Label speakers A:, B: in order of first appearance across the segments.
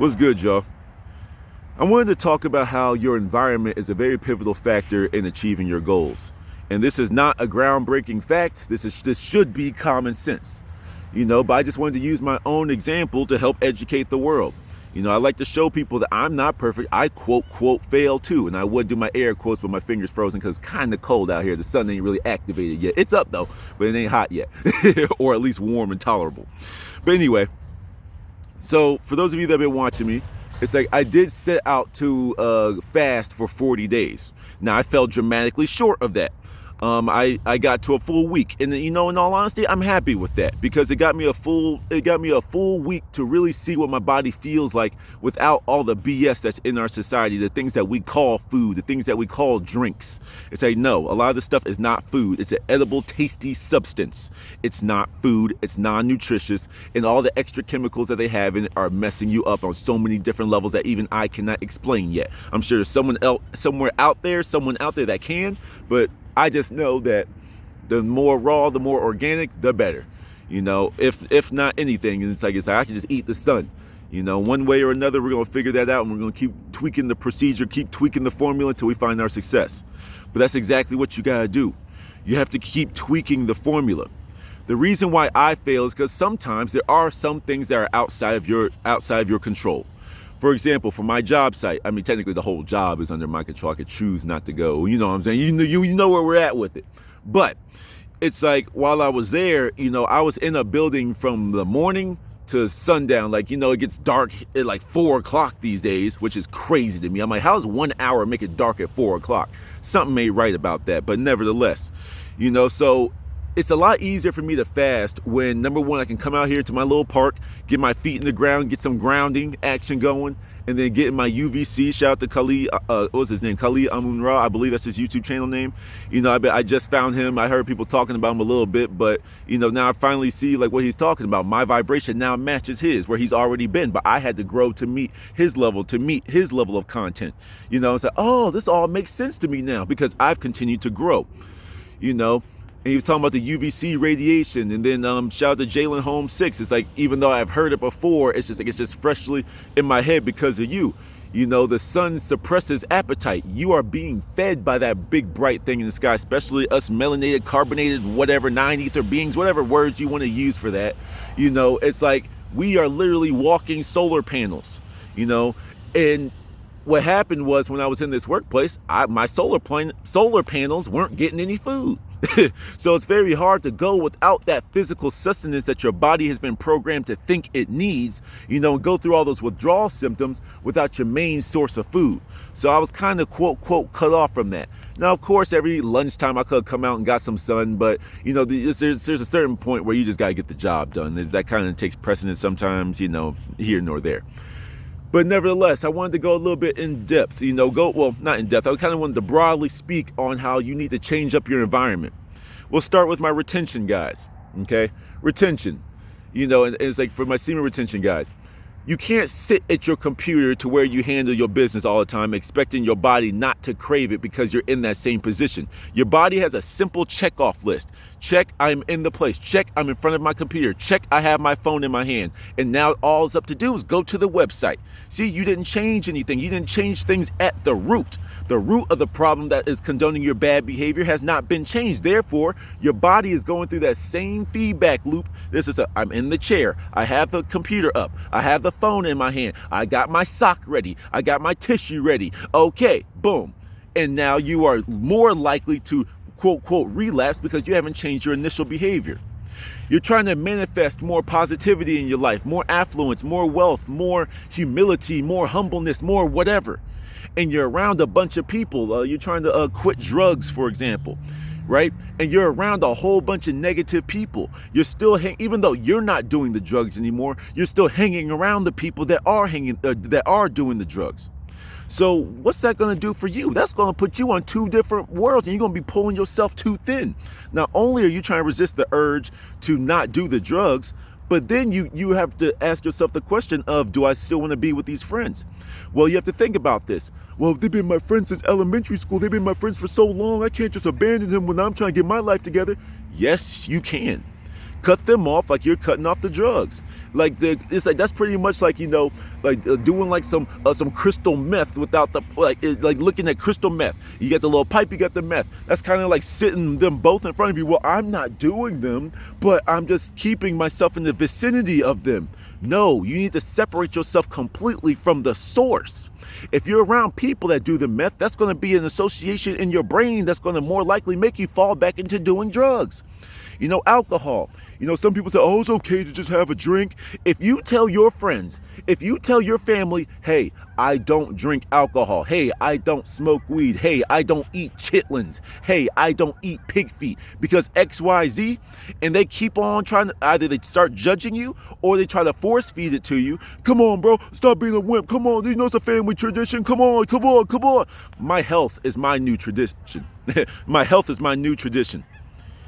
A: What's good, y'all? I wanted to talk about how your environment is a very pivotal factor in achieving your goals. And this is not a groundbreaking fact. This should be common sense. But I just wanted to use my own example to help educate the world. I like to show people that I'm not perfect. I quote fail too. And I would do my air quotes, but my fingers frozen because it's kind of cold out here. The sun ain't really activated yet. It's up though, but it ain't hot yet, or at least warm and tolerable. But anyway, so for those of you that have been watching me, it's like I did set out to fast for 40 days. Now I fell dramatically short of that. I got to a full week, and in all honesty, I'm happy with that because it got me a full week to really see what my body feels like without all the BS that's in our society, the things that we call food, the things that we call drinks. It's like, no, a lot of this stuff is not food. It's an edible, tasty substance. It's not food. It's non-nutritious, and all the extra chemicals that they have in it are messing you up on so many different levels that even I cannot explain yet. I'm sure there's someone out there that can, but I just know that the more raw, the more organic, the better. If not anything, and it's like I can just eat the sun. One way or another, we're gonna figure that out, and we're gonna keep tweaking the procedure, keep tweaking the formula until we find our success. But that's exactly what you gotta do. You have to keep tweaking the formula. The reason why I fail is because sometimes there are some things that are outside of your control. For example, for my job site, I mean, technically the whole job is under my control. I could choose not to go, you know what I'm saying? You know where we're at with it. But it's like, while I was there, I was in a building from the morning to sundown. It gets dark at like 4 o'clock these days, which is crazy to me. I'm like, how does 1 hour make it dark at 4 o'clock? Something ain't right about that, but nevertheless, so it's a lot easier for me to fast when, number one, I can come out here to my little park, get my feet in the ground, get some grounding action going, and then get in my UVC. Shout out to Khalid, what was his name? Khalid Amun-Ra, I believe that's his YouTube channel name. I just found him. I heard people talking about him a little bit, but now I finally see what he's talking about. My vibration now matches his, where he's already been, but I had to grow to meet his level of content. It's like, oh, this all makes sense to me now because I've continued to grow. And he was talking about the UVC radiation, and then shout out to Jalen Holmes 6. It's like, even though I've heard it before, it's just freshly in my head because of you. The sun suppresses appetite. You are being fed by that big bright thing in the sky, especially us melanated, carbonated, whatever, nine ether beings, whatever words you want to use for that. It's like we are literally walking solar panels, and what happened was, when I was in this workplace, my solar panels weren't getting any food. So it's very hard to go without that physical sustenance that your body has been programmed to think it needs, and go through all those withdrawal symptoms without your main source of food. So I was kind of quote cut off from that. Now, of course, every lunchtime I could come out and got some sun, but there's a certain point where you just got to get the job done. That kind of takes precedence sometimes, here nor there. But nevertheless, I wanted to go a little bit in depth, not in depth. I kind of wanted to broadly speak on how you need to change up your environment. We'll start with my retention guys, okay? Retention, and it's like for my senior retention guys. You can't sit at your computer to where you handle your business all the time expecting your body not to crave it because you're in that same position. Your body has a simple check-off list. Check, I'm in the place. Check, I'm in front of my computer. Check, I have my phone in my hand. And now all it's up to do is go to the website. See, you didn't change anything. You didn't change things at the root. The root of the problem that is condoning your bad behavior has not been changed. Therefore, your body is going through that same feedback loop. I'm in the chair. I have the computer up. I have the phone in my hand. I got my sock ready. I got my tissue ready. Okay, boom. And now you are more likely to quote relapse because you haven't changed your initial behavior. You're trying to manifest more positivity in your life, more affluence, more wealth, more humility, more humbleness, more whatever. And you're around a bunch of people. You're trying to quit drugs, for example, right? And you're around a whole bunch of negative people. You're still even though you're not doing the drugs anymore, you're still hanging around the people that are doing the drugs. So what's that going to do for you? That's going to put you on two different worlds, and you're going to be pulling yourself too thin. Not only are you trying to resist the urge to not do the drugs, but then you have to ask yourself the question of, do I still want to be with these friends? Well, you have to think about this. Well, they've been my friends since elementary school. They've been my friends for so long. I can't just abandon them when I'm trying to get my life together. Yes, you can. Cut them off like you're cutting off the drugs. It's like that's pretty much like, doing like some crystal meth without the like looking at crystal meth. You got the little pipe, you got the meth. That's kind of like sitting them both in front of you. Well, I'm not doing them, but I'm just keeping myself in the vicinity of them. No, you need to separate yourself completely from the source. If you're around people that do the meth, that's going to be an association in your brain that's going to more likely make you fall back into doing drugs. You know, alcohol. You know, some people say, oh, it's okay to just have a drink. If you tell your friends, if you tell your family, hey, I don't drink alcohol. Hey, I don't smoke weed. Hey, I don't eat chitlins. Hey, I don't eat pig feet because XYZ, and they keep on trying to, either they start judging you or they try to force feed it to you. Come on, bro, stop being a wimp. Come on, you know it's a family tradition. Come on, come on, come on. My health is my new tradition. My health is my new tradition.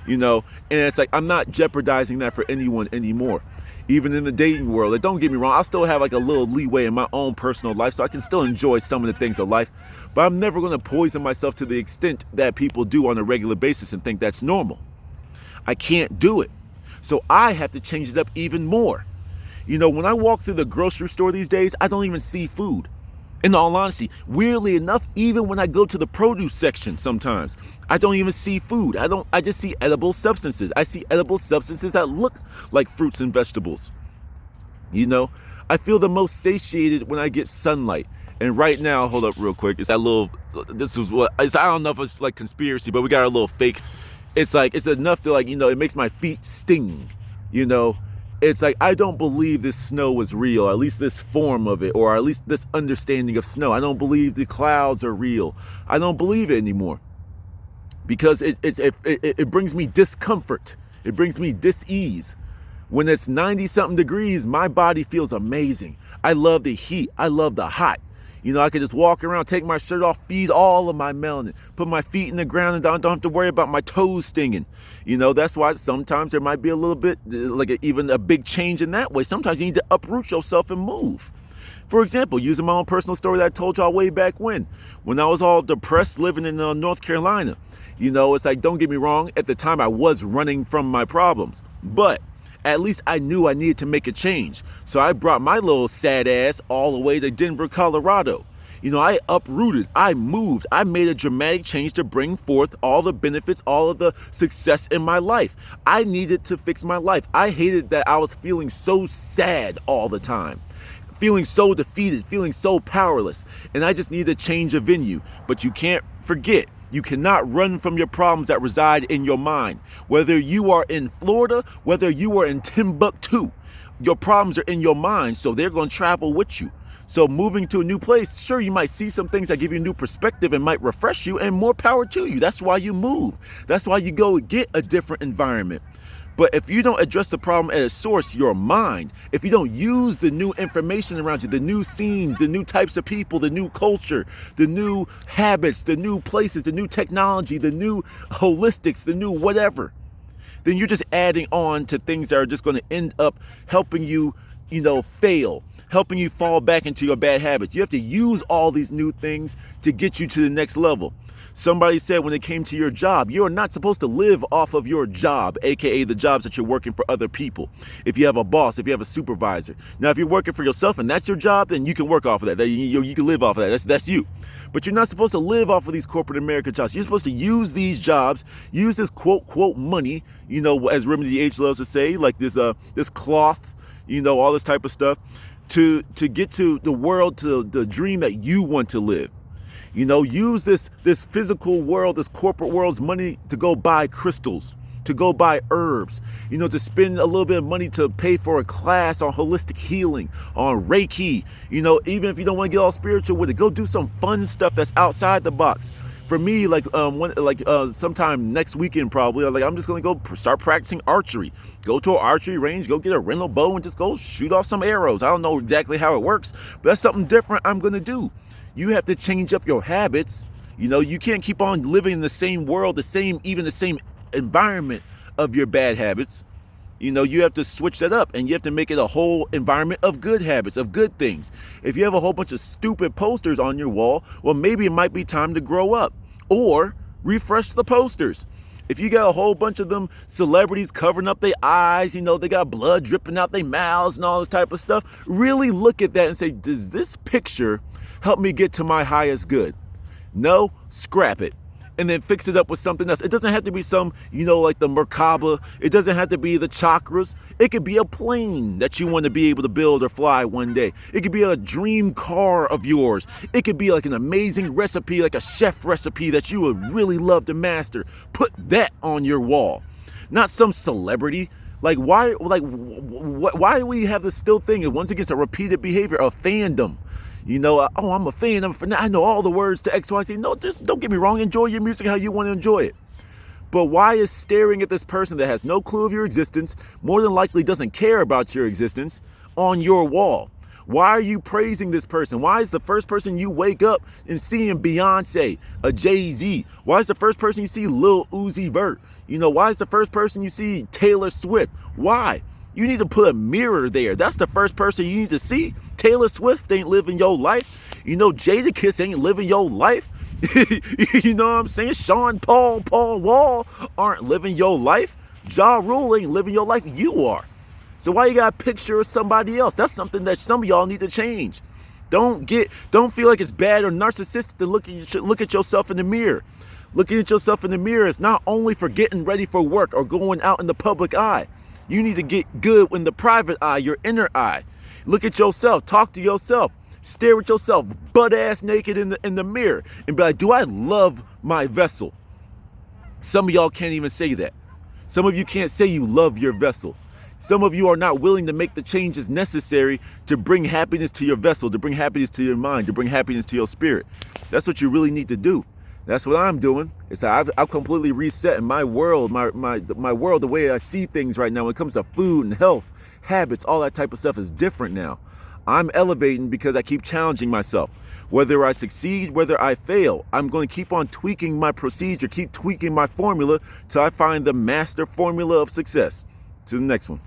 A: You know, and it's like, I'm not jeopardizing that for anyone anymore. Even in the dating world, like, don't get me wrong, I still have like a little leeway in my own personal life, so I can still enjoy some of the things of life, but I'm never going to poison myself to the extent that people do on a regular basis and think that's normal. I can't do it. So I have to change it up even more. You know, when I walk through the grocery store these days, I don't even see food. In all honesty, weirdly enough, even when I go to the produce section sometimes, I don't even see food. I just see edible substances. I see edible substances that look like fruits and vegetables. You know, I feel the most satiated when I get sunlight. And right now, hold up real quick. It's that little, this is what, I don't know if it's like conspiracy, but we got a little fake. It's like, it's enough to like, you know, it makes my feet sting, you know. It's like, I don't believe this snow is real, at least this form of it, or at least this understanding of snow. I don't believe the clouds are real. I don't believe it anymore because it brings me discomfort. It brings me dis-ease. When it's 90-something degrees, my body feels amazing. I love the heat. I love the hot. You know, I could just walk around, take my shirt off, feed all of my melanin, put my feet in the ground and don't have to worry about my toes stinging. You know, that's why sometimes there might be a little bit, like even a big change in that way. Sometimes you need to uproot yourself and move. For example, using my own personal story that I told y'all way back when I was all depressed living in North Carolina. You know, it's like, don't get me wrong, at the time I was running from my problems, but at least I knew I needed to make a change. So I brought my little sad ass all the way to Denver, Colorado. You know, I uprooted, I moved, I made a dramatic change to bring forth all the benefits, all of the success in my life. I needed to fix my life. I hated that I was feeling so sad all the time, feeling so defeated, feeling so powerless. And I just needed to change a venue. But you can't forget, you cannot run from your problems that reside in your mind. Whether you are in Florida, whether you are in Timbuktu, your problems are in your mind, so they're going to travel with you. So moving to a new place, sure, you might see some things that give you a new perspective and might refresh you, and more power to you. That's why you move. That's why you go get a different environment. But if you don't address the problem at its source, your mind, if you don't use the new information around you, the new scenes, the new types of people, the new culture, the new habits, the new places, the new technology, the new holistics, the new whatever, then you're just adding on to things that are just going to end up helping you, you know, fail, helping you fall back into your bad habits. You have to use all these new things to get you to the next level. Somebody said when it came to your job, you're not supposed to live off of your job, aka the jobs that you're working for other people. If you have a boss, if you have a supervisor. Now, if you're working for yourself and that's your job, then you can work off of that. You can live off of that. That's you. But you're not supposed to live off of these corporate America jobs. You're supposed to use these jobs, use this quote money, you know, as Remedy H loves to say, like this cloth, you know, all this type of stuff, to get to the world, to the dream that you want to live. You know, use this physical world, this corporate world's money to go buy crystals, to go buy herbs, you know, to spend a little bit of money to pay for a class on holistic healing, on Reiki. You know, even if you don't want to get all spiritual with it, go do some fun stuff that's outside the box. For me, like sometime next weekend probably, I'm just gonna go start practicing archery. Go to an archery range, go get a rental bow, and just go shoot off some arrows. I don't know exactly how it works, but that's something different I'm gonna do. You have to change up your habits. You know, you can't keep on living in the same world, even the same environment of your bad habits. You know, you have to switch that up, and you have to make it a whole environment of good habits, of good things. If you have a whole bunch of stupid posters on your wall, well, maybe it might be time to grow up or refresh the posters. If you got a whole bunch of them celebrities covering up their eyes, you know, they got blood dripping out their mouths and all this type of stuff, really look at that and say, does this picture help me get to my highest good? No, scrap it. And then fix it up with something else. It doesn't have to be some, you know, like the Merkaba. It doesn't have to be the chakras. It could be a plane that you want to be able to build or fly one day. It could be a dream car of yours. It could be like an amazing recipe, like a chef recipe that you would really love to master. Put that on your wall. Not some celebrity. Like why do we have this still thing? And once again, it's a repeated behavior of fandom. You know, oh, I'm a fan. I know all the words to X, Y, Z. No, just don't get me wrong. Enjoy your music how you want to enjoy it. But why is staring at this person that has no clue of your existence, more than likely doesn't care about your existence, on your wall? Why are you praising this person? Why is the first person you wake up and seeing Beyonce, a Jay-Z? Why is the first person you see Lil Uzi Vert? You know, why is the first person you see Taylor Swift? Why? You need to put a mirror there. That's the first person you need to see. Taylor Swift ain't living your life. You know, Jadakiss ain't living your life. You know what I'm saying? Sean Paul Wall aren't living your life. Ja Rule ain't living your life. You are. So why you got a picture of somebody else? That's something that some of y'all need to change. Don't feel like it's bad or narcissistic to look at yourself in the mirror. Looking at yourself in the mirror is not only for getting ready for work or going out in the public eye. You need to get good in the private eye, your inner eye. Look at yourself, talk to yourself, stare at yourself butt ass naked in the mirror and be like, do I love my vessel? Some of y'all can't even say that. Some of you can't say you love your vessel. Some of you are not willing to make the changes necessary to bring happiness to your vessel, to bring happiness to your mind, to bring happiness to your spirit. That's what you really need to do. That's what I'm doing. It's I've completely reset in my world, my world, the way I see things right now when it comes to food and health, habits, all that type of stuff is different now. I'm elevating because I keep challenging myself. Whether I succeed, whether I fail, I'm going to keep on tweaking my procedure, keep tweaking my formula till I find the master formula of success. To the next one.